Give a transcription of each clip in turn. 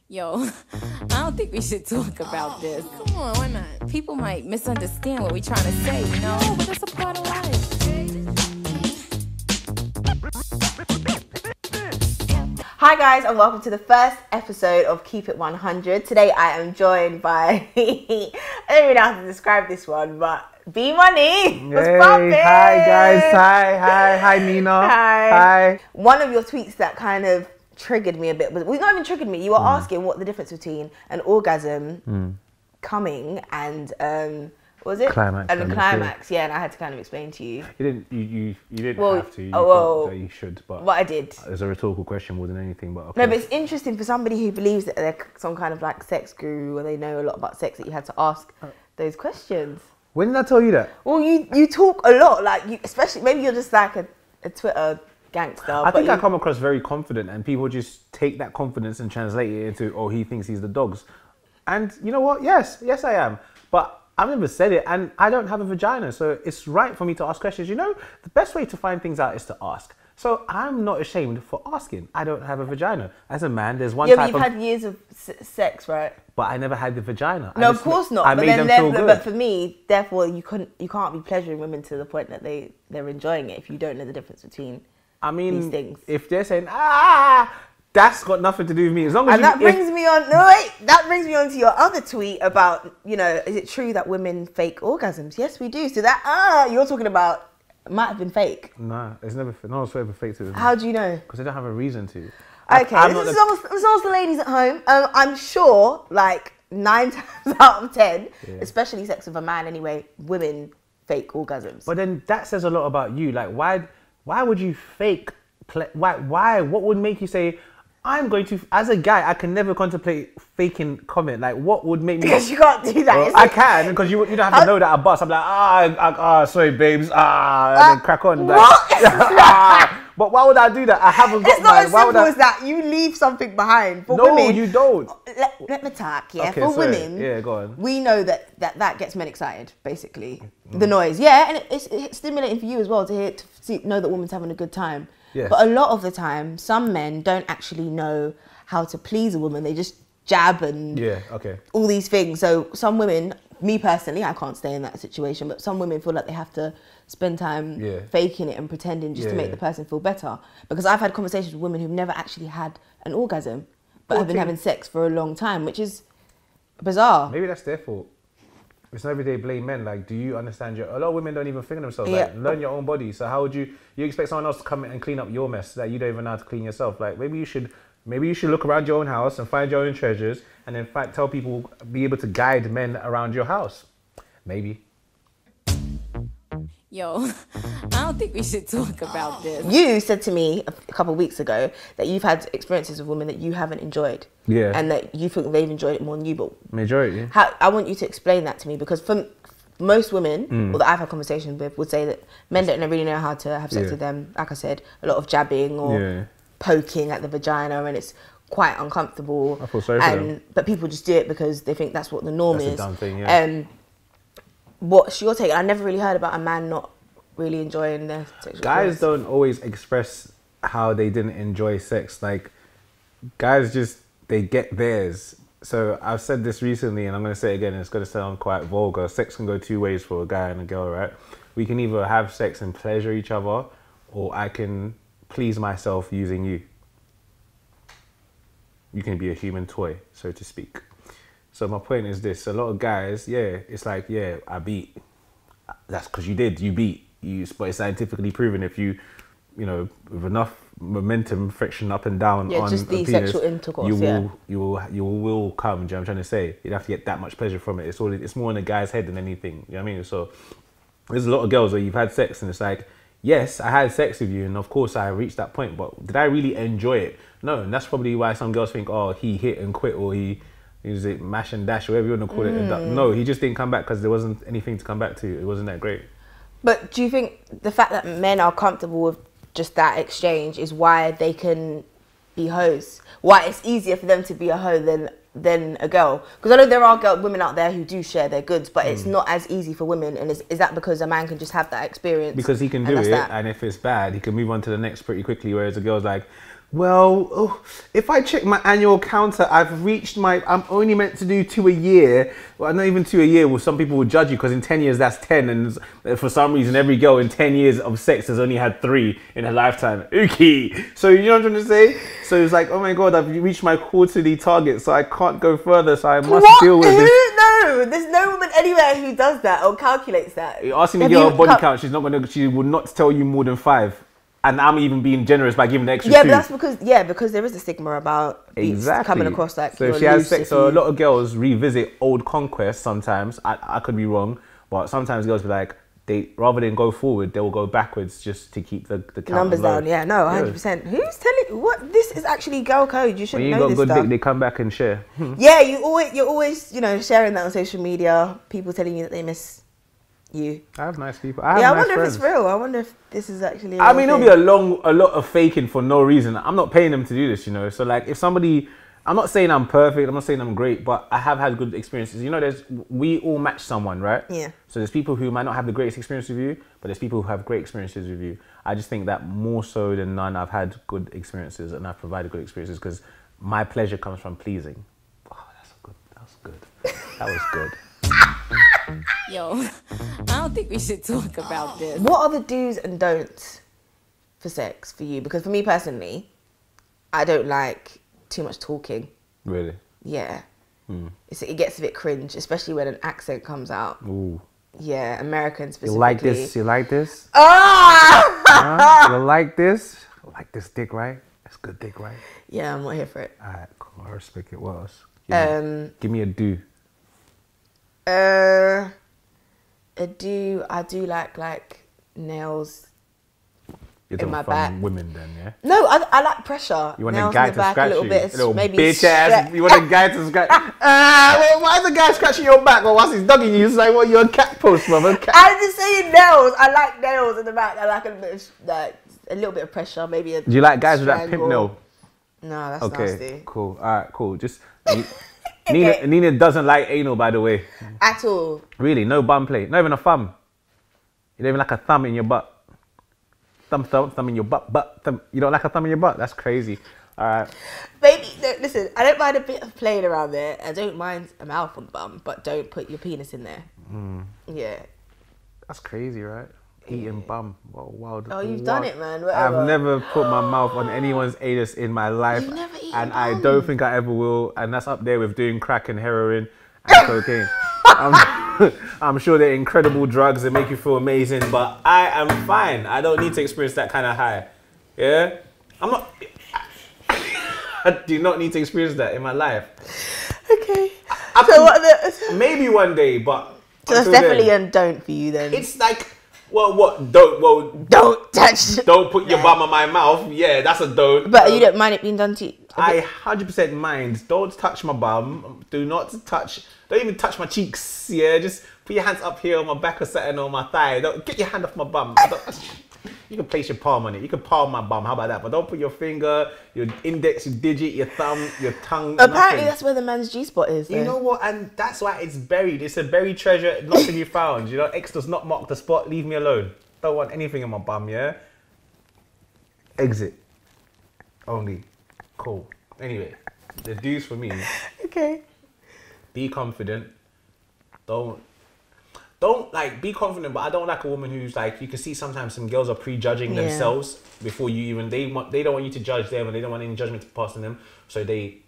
Yo, I don't think we should talk about this. Come on, why not? People might misunderstand what we're trying to say, you know? But it's a part of life. Hi guys, and welcome to the first episode of Keep It 100. Today I am joined by, I don't even know how to describe this one, but Bmoni. What's poppin'? Hi guys, hi Nina. Hi. One of your tweets that kind of triggered me a bit, but not even triggered me, you were asking what the difference between an orgasm coming and what was it? Climax. And a climax, yeah, and I had to kind of explain to you. You didn't Well, have to. You well, thought that you should, but I did. It's a rhetorical question more than anything. But okay. No, but it's interesting for somebody who believes that they're some kind of like sex guru or they know a lot about sex that you had to ask those questions. When did I tell you that? Well, you talk a lot, like you, especially maybe you're just like a Twitter gangster. I think I come across very confident, and people just take that confidence and translate it into, oh, he thinks he's the dogs. And you know what? Yes, I am. But I've never said it, and I don't have a vagina, so it's right for me to ask questions. You know, the best way to find things out is to ask. So I'm not ashamed for asking. I don't have a vagina. As a man, there's one type of... Yeah, but you've had years of sex, right? But I never had the vagina. No, of course not. I but made then them feel good. But for me, therefore, you can't be pleasuring women to the point that they're enjoying it if you don't know the difference between these things. If they're saying, that's got nothing to do with me. As long as that brings me on to your other tweet about, you know, is it true that women fake orgasms? Yes, we do. So that, you're talking about, it might have been fake. Nah, it's never, no one's ever faked it. How do you know? Because they don't have a reason to. Okay, this is almost the ladies at home. I'm sure, like, 9 times out of 10, especially sex with a man anyway, women fake orgasms. But then that says a lot about you. Like, why would you fake? Why? What would make you say, I'm going to, as a guy, I can never contemplate faking comment. Like, what would make me... Because you can't do that. Well, I can, because you don't have to know that I bust. I'm like, sorry, babes, and then crack on. Like, but why would I do that? I haven't got It's not as simple as that. You leave something behind. For no, women, you don't. Let me talk, yeah. Okay, for sorry. women, go on. we know that gets men excited, basically. The noise, yeah, and it's stimulating for you as well to know that woman's having a good time. Yes. But a lot of the time, some men don't actually know how to please a woman. They just jab and all these things. So some women, me personally, I can't stay in that situation, but some women feel like they have to spend time faking it and pretending just to make the person feel better. Because I've had conversations with women who've never actually had an orgasm, but have been having sex for a long time, which is bizarre. Maybe that's their fault. It's not every day blame men. Like, do you understand a lot of women don't even think of themselves. Like, learn your own body. So how would you expect someone else to come in and clean up your mess that you don't even know how to clean yourself? Like, maybe you should look around your own house and find your own treasures, and then tell people, be able to guide men around your house. Maybe. Yo, I don't think we should talk about this. You said to me a couple of weeks ago that you've had experiences with women that you haven't enjoyed. Yeah. And that you think they've enjoyed it more than you, but... Majority. I want you to explain that to me, because for most women, or that I've had conversations with, would say that men don't really know how to have sex with them. Like I said, a lot of jabbing or poking at the vagina, and it's quite uncomfortable. I feel sorry for them. But people just do it because they think that's what the norm is. That's a dumb thing, yeah. What's your take? I never really heard about a man not really enjoying their sexual Guys don't always express how they didn't enjoy sex. Like, guys just, they get theirs. So I've said this recently, and I'm going to say it again, and it's going to sound quite vulgar. Sex can go 2 ways for a guy and a girl, right? We can either have sex and pleasure each other, or I can please myself using you. You can be a human toy, so to speak. So my point is this: a lot of guys, it's like, I beat. That's because you beat. But it's scientifically proven if you with enough momentum, friction up and down on just the a penis, sexual intercourse, you will come. Do you know what I'm trying to say? You'd have to get that much pleasure from it. It's more in a guy's head than anything. You know what I mean? So there's a lot of girls where you've had sex and it's like, yes, I had sex with you, and of course I reached that point, but did I really enjoy it? No, and that's probably why some girls think, oh, he hit and quit, or he was it mash and dash, whatever you want to call it. No, he just didn't come back because there wasn't anything to come back to. It wasn't that great. But do you think the fact that men are comfortable with just that exchange is why they can be hoes? Why it's easier for them to be a hoe than a girl? Because I know there are women out there who do share their goods, but it's not as easy for women. And is that because a man can just have that experience? Because he can do it, and if it's bad, he can move on to the next pretty quickly. Whereas a girl's like, well, if I check my annual counter, I'm only meant to do 2 a year. Well, not even 2 a year. Well, some people will judge you because in 10 years, that's 10. And for some reason, every girl in 10 years of sex has only had 3 in her lifetime. Okay. So, you know what I'm trying to say? So it's like, oh my God, I've reached my quarterly target, so I can't go further. So I must deal with this. No, there's no woman anywhere who does that or calculates that. You're asking the girl body count, she will not tell you more than 5. And I'm even being generous by giving the extra 2. But that's because there is a stigma about coming across like. So if she has sex, so a lot of girls revisit old conquests sometimes. I could be wrong, but sometimes girls be like, rather than go forward, they will go backwards just to keep the count numbers low. down. Yeah, no, 100%. Who's telling what? This is actually girl code. You should know this stuff. When you got good dick, they come back and share. Yeah, you're always sharing that on social media. People telling you that they miss you. I have nice people. I wonder if it's real. I wonder if this is actually. I mean, it'll be a lot of faking for no reason. I'm not paying them to do this, So like, if somebody, I'm not saying I'm perfect. I'm not saying I'm great, but I have had good experiences. We all match someone, right? Yeah. So there's people who might not have the greatest experience with you, but there's people who have great experiences with you. I just think that more so than none, I've had good experiences and I've provided good experiences because my pleasure comes from pleasing. Oh, that's good. That was good. Yo, I don't think we should talk about this. What are the do's and don'ts for sex for you? Because for me personally, I don't like too much talking. Really? Yeah. It gets a bit cringe, especially when an accent comes out. Ooh. Yeah, American specifically. You like this? You like this? Ah! You like this? I like this dick, right? That's good dick, right? Yeah, I'm not here for it. Alright, cool. I respect it. What else? Give me a do. I do like nails. You're in my talking back. from women then, yeah? No, I like pressure. You want nails a guy in the to back, scratch a little you? bit, A little maybe bitch ass. You want a guy to scratch? Well, why is the guy scratching your back? Or whilst he's dogging you, it's like, what, you're a cat post, man. I'm just saying nails. I like nails in the back. I like a little bit of pressure, maybe. Do you like guys with that pimp nail? No, that's nasty. Okay, cool. All right, cool. Just Nina doesn't like anal, by the way. At all. Really, no bum play, not even a thumb. You don't even like a thumb in your butt. Thumb in your butt. Thumb. You don't like a thumb in your butt? That's crazy. All right. Baby, no, listen, I don't mind a bit of playing around there. I don't mind a mouth on the bum, but don't put your penis in there. Yeah. That's crazy, right? Eating bum. Wild. Oh, you've done it, man. Whatever. I've never put my mouth on anyone's anus in my life. You've never eaten and bum? I don't think I ever will. And that's up there with doing crack and heroin and cocaine. I'm sure they're incredible drugs that make you feel amazing, but I am fine. I don't need to experience that kind of high. Yeah? I do not need to experience that in my life. Okay. Maybe one day, but... So that's definitely a don't for you then. It's like... Don't touch. Don't put your bum on my mouth. Yeah, that's a don't. But you don't mind it being done to you? I 100% mind. Don't touch my bum. Don't even touch my cheeks. Yeah, just put your hands up here on my back or something on my thigh. Don't get your hand off my bum. You can place your palm on it. You can palm my bum. How about that? But don't put your finger, your index, your digit, your thumb, your tongue. Apparently, nothing. that's where the man's G-spot is. You know what? And that's why it's buried. It's a buried treasure, not to be found. X does not mark the spot. Leave me alone. Don't want anything in my bum, yeah? Exit. Only. Cool. Anyway, the do's for me. Okay. Be confident. Don't be confident, but I don't like a woman who's like, you can see sometimes some girls are prejudging themselves before you even, they don't want you to judge them and they don't want any judgment to pass on them. So they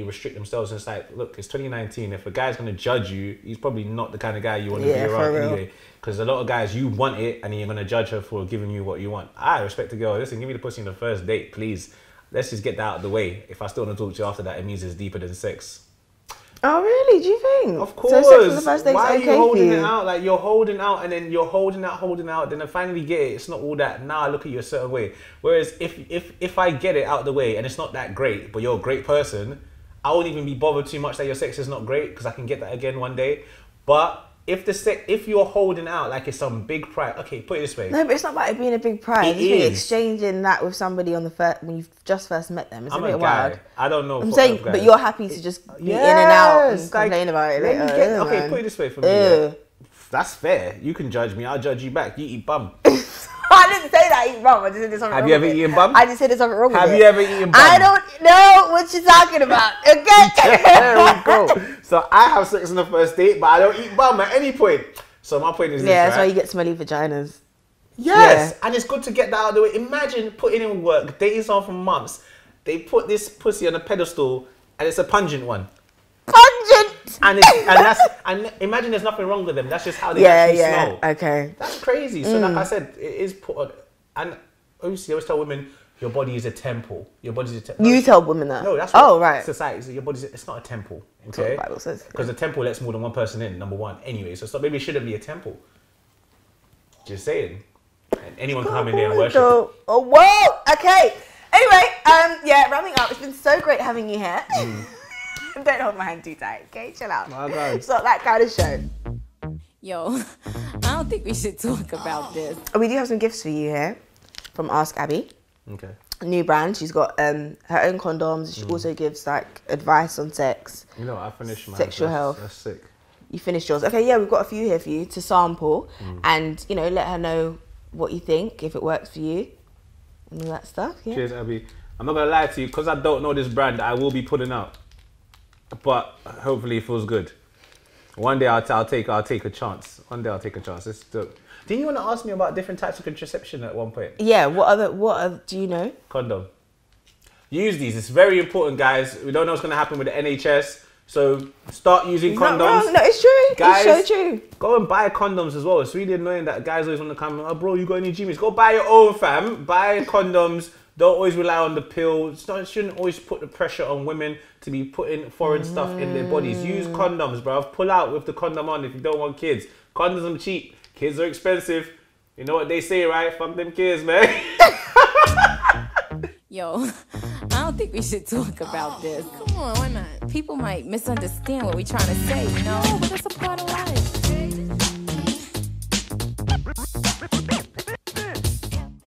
restrict themselves and it's like, look, it's 2019. If a guy's going to judge you, he's probably not the kind of guy you want to be around anyway. Because a lot of guys, you want it and you're going to judge her for giving you what you want. I respect a girl. Listen, give me the pussy on the first date, please. Let's just get that out of the way. If I still want to talk to you after that, it means it's deeper than sex. Oh, really? Do you think? Of course. So sex on the first date's Why are okay you holding for you? it out? Like, you're holding out and then you're holding out, then I finally get it. It's not all that. Now I look at you a certain way. Whereas if I get it out of the way and it's not that great, but you're a great person, I won't even be bothered too much that your sex is not great because I can get that again one day. But if you're holding out like it's some big prize, okay, put it this way. No, but it's not about it being a big prize. It It's is. exchanging that with somebody on the first when you've just first met them. It's I'm a bit a guy. wild. I don't know. I'm saying, but you're happy to just be in and out and complain about it later. Okay, put it this way for me. Yeah. That's fair. You can judge me. I'll judge you back. You eat bum. I didn't say that I eat bum. I just said there's something wrong. Have you ever eaten bum? I just said there's something wrong with it. Have you ever eaten bum? I don't know what you're talking about. Okay. There we go. So I have sex on the first date, but I don't eat bum at any point. So my point is this, that's right? why you get smelly vaginas. Yes, and it's good to get that out of the way. Imagine putting in work, dating someone for months. They put this pussy on a pedestal, and it's a pungent one. Pungent. And imagine there's nothing wrong with them. That's just how they actually smell. Okay. That's crazy. So like I said, it is put on. And obviously, I always tell women, your body is a temple. Your body's a temple. You tell women that? No, that's what right. society. So your body's it's not a temple. Okay. That's what the Bible says. Because the temple lets more than one person in. Number one. Anyway, so maybe it shouldn't be a temple. Just saying. And anyone can come in there and worship. Oh, whoa. Okay. Anyway, wrapping up. It's been so great having you here. Don't hold my hand too tight, okay? Chill out. My God. It's not that kind of show. Yo, I don't think we should talk about this. We do have some gifts for you here from Ask Abby. Okay. A new brand. She's got her own condoms. She also gives like advice on sex. You know, I finished my sexual health. That's sick. You finished yours. Okay, yeah, we've got a few here for you to sample and, you know, let her know what you think, if it works for you and all that stuff. Yeah. Cheers, Abby. I'm not going to lie to you, because I don't know this brand, I will be putting out. But hopefully it feels good. One day I'll take a chance. One day I'll take a chance. Didn't you want to ask me about different types of contraception at one point? Yeah, what other do you know? Condom. Use these. It's very important, guys. We don't know what's going to happen with the NHS. So start using condoms. Not wrong. No, it's true. Guys, it's so true. Go and buy condoms as well. It's really annoying that guys always want to come, oh bro, you got any G's? Go buy your own, fam. Buy condoms. Don't always rely on the pill. Shouldn't always put the pressure on women to be putting foreign stuff in their bodies. Use condoms, bro. Pull out with the condom on if you don't want kids. Condoms are cheap. Kids are expensive. You know what they say, right? Fuck them kids, man. Yo, I don't think we should talk about this. Come on, why not? People might misunderstand what we're trying to say, you know? But it's a part of life.